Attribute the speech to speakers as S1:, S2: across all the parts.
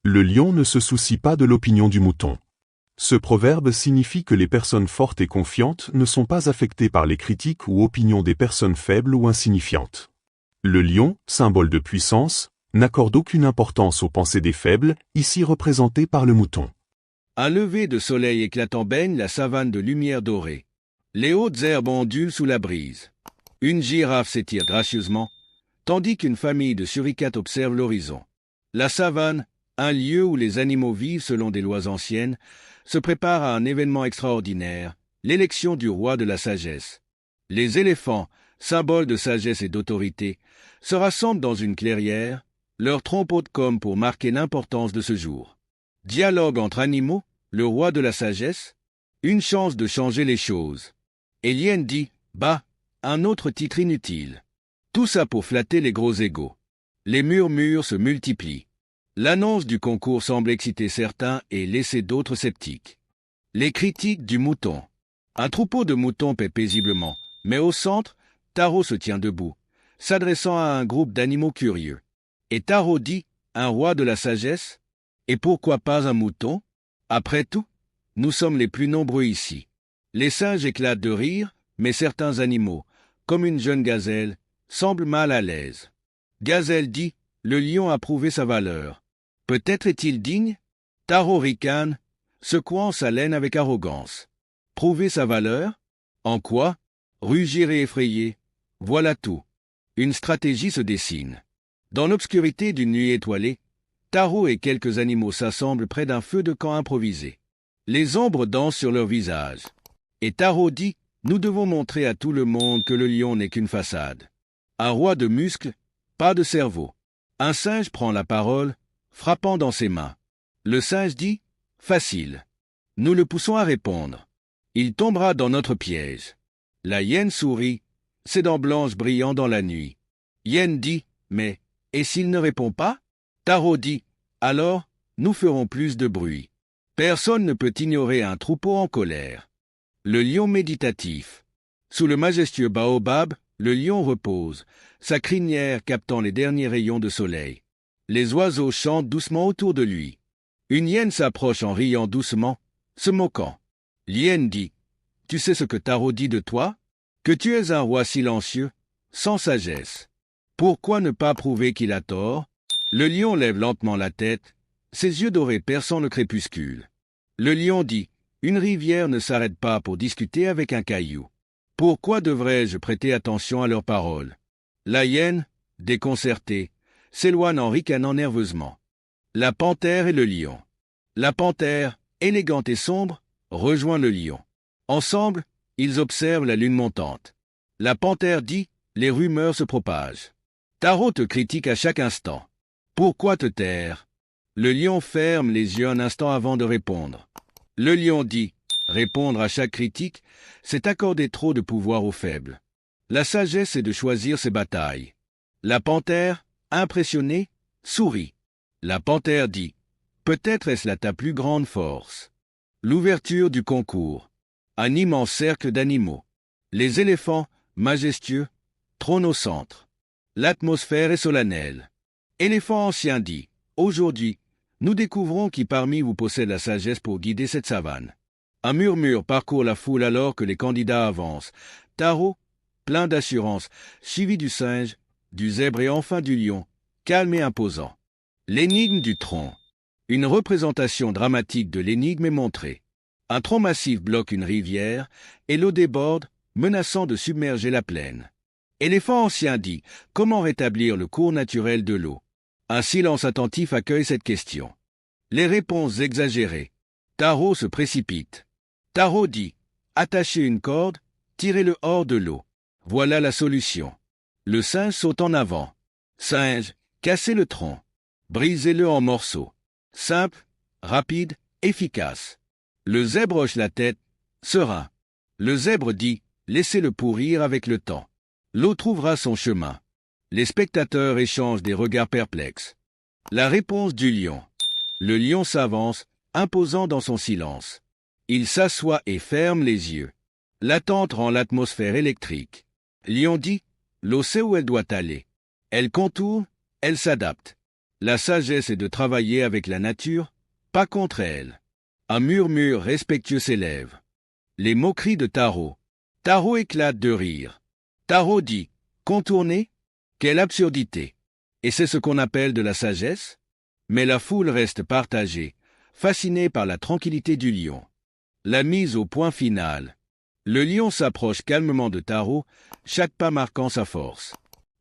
S1: Le lion ne se soucie pas de l'opinion du mouton. Ce proverbe signifie que les personnes fortes et confiantes ne sont pas affectées par les critiques ou opinions des personnes faibles ou insignifiantes. Le lion, symbole de puissance, n'accorde aucune importance aux pensées des faibles, ici représentées par le mouton.
S2: Un lever de soleil éclatant baigne la savane de lumière dorée. Les hautes herbes ondulent sous la brise. Une girafe s'étire gracieusement, tandis qu'une famille de suricates observe l'horizon. La savane, un lieu où les animaux vivent selon des lois anciennes, se prépare à un événement extraordinaire, l'élection du roi de la sagesse. Les éléphants, symboles de sagesse et d'autorité, se rassemblent dans une clairière, leur tronc haute comme pour marquer l'importance de ce jour. Dialogue entre animaux, le roi de la sagesse, une chance de changer les choses. Et l'hyène dit, bah, un autre titre inutile. Tout ça pour flatter les gros égos. Les murmures se multiplient. L'annonce du concours semble exciter certains et laisser d'autres sceptiques. Les critiques du mouton. Un troupeau de moutons paît paisiblement, mais au centre, Taro se tient debout, s'adressant à un groupe d'animaux curieux. Et Taro dit, un roi de la sagesse? Et pourquoi pas un mouton? Après tout, nous sommes les plus nombreux ici. Les singes éclatent de rire, mais certains animaux, comme une jeune gazelle, semblent mal à l'aise. Gazelle dit, le lion a prouvé sa valeur. Peut-être est-il digne? Taro ricane, secouant sa laine avec arrogance. Prouver sa valeur? En quoi? Rugir et effrayer. Voilà tout. Une stratégie se dessine. Dans l'obscurité d'une nuit étoilée, Taro et quelques animaux s'assemblent près d'un feu de camp improvisé. Les ombres dansent sur leurs visages. Et Taro dit, nous devons montrer à tout le monde que le lion n'est qu'une façade. Un roi de muscles, pas de cerveau. Un singe prend la parole, frappant dans ses mains. Le singe dit, facile. Nous le poussons à répondre. Il tombera dans notre piège. La hyène sourit, ses dents blanches brillant dans la nuit. Hyène dit, mais, et s'il ne répond pas? Taro dit, alors, nous ferons plus de bruit. Personne ne peut ignorer un troupeau en colère. Le lion méditatif. Sous le majestueux baobab, le lion repose, sa crinière captant les derniers rayons de soleil. Les oiseaux chantent doucement autour de lui. Une hyène s'approche en riant doucement, se moquant. L'hyène dit, tu sais ce que Taro dit de toi? Que tu es un roi silencieux, sans sagesse. Pourquoi ne pas prouver qu'il a tort? Le lion lève lentement la tête, ses yeux dorés perçant le crépuscule. Le lion dit, une rivière ne s'arrête pas pour discuter avec un caillou. Pourquoi devrais-je prêter attention à leurs paroles? La hyène, déconcertée, s'éloigne en ricanant nerveusement. La panthère et le lion. La panthère, élégante et sombre, rejoint le lion. Ensemble, ils observent la lune montante. La panthère dit, les rumeurs se propagent. Taro te critique à chaque instant. Pourquoi te taire? Le lion ferme les yeux un instant avant de répondre. Le lion dit, répondre à chaque critique, c'est accorder trop de pouvoir aux faibles. La sagesse est de choisir ses batailles. La panthère, impressionnée, sourit. La panthère dit, peut-être est-ce là ta plus grande force. L'ouverture du concours. Un immense cercle d'animaux. Les éléphants, majestueux, trônent au centre. L'atmosphère est solennelle. Éléphant ancien dit, aujourd'hui, nous découvrons qui parmi vous possède la sagesse pour guider cette savane. Un murmure parcourt la foule alors que les candidats avancent. Taro, plein d'assurance, suivi du singe, du zèbre et enfin du lion, calme et imposant. L'énigme du tronc. Une représentation dramatique de l'énigme est montrée. Un tronc massif bloque une rivière et l'eau déborde, menaçant de submerger la plaine. Éléphant ancien dit, comment rétablir le cours naturel de l'eau? Un silence attentif accueille cette question. Les réponses exagérées. Taro se précipite. Taro dit, attachez une corde, tirez-le hors de l'eau. Voilà la solution. Le singe saute en avant. Singe, cassez le tronc. Brisez-le en morceaux. Simple, rapide, efficace. Le zèbre hoche la tête, serein. Le zèbre dit, laissez-le pourrir avec le temps. L'eau trouvera son chemin. Les spectateurs échangent des regards perplexes. La réponse du lion. Le lion s'avance, imposant dans son silence. Il s'assoit et ferme les yeux. L'attente rend l'atmosphère électrique. Lion dit, l'eau sait où elle doit aller. Elle contourne, elle s'adapte. La sagesse est de travailler avec la nature, pas contre elle. Un murmure respectueux s'élève. Les moqueries de Tarot. Tarot éclate de rire. Tarot dit « Contourner ? Quelle absurdité ! Et c'est ce qu'on appelle de la sagesse ?» Mais la foule reste partagée, fascinée par la tranquillité du lion. La mise au point final. Le lion s'approche calmement de Tarot, chaque pas marquant sa force.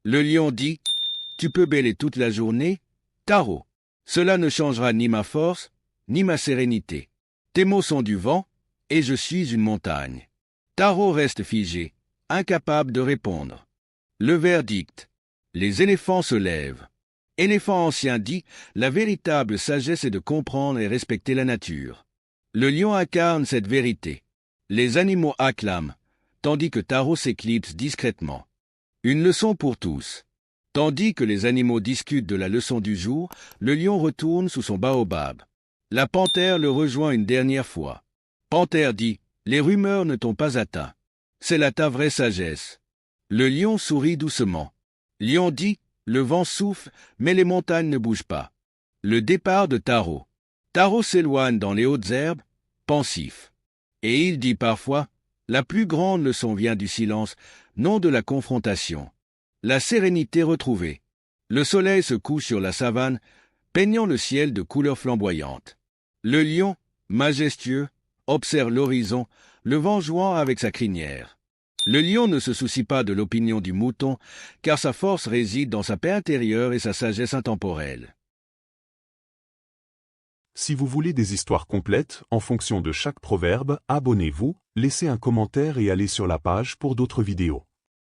S2: Le lion dit « Tu peux bêler toute la journée, Tarot. Cela ne changera ni ma force, ni ma sérénité. Tes mots sont du vent, et je suis une montagne. » Tarot reste figé, incapable de répondre. Le verdict. Les éléphants se lèvent. Éléphant ancien dit « La véritable sagesse est de comprendre et respecter la nature. » Le lion incarne cette vérité. Les animaux acclament, tandis que Tarot s'éclipse discrètement. Une leçon pour tous. Tandis que les animaux discutent de la leçon du jour, le lion retourne sous son baobab. La panthère le rejoint une dernière fois. Panthère dit « Les rumeurs ne t'ont pas atteint. C'est là ta vraie sagesse. » Le lion sourit doucement. Lion dit « Le vent souffle, mais les montagnes ne bougent pas. » Le départ de Tarot. Tarot s'éloigne dans les hautes herbes, pensif. Et il dit parfois « La plus grande leçon vient du silence, non de la confrontation. » La sérénité retrouvée. Le soleil se couche sur la savane, peignant le ciel de couleurs flamboyantes. Le lion, majestueux, observe l'horizon, le vent jouant avec sa crinière. Le lion ne se soucie pas de l'opinion du mouton, car sa force réside dans sa paix intérieure et sa sagesse intemporelle.
S1: Si vous voulez des histoires complètes, en fonction de chaque proverbe, abonnez-vous, laissez un commentaire et allez sur la page pour d'autres vidéos.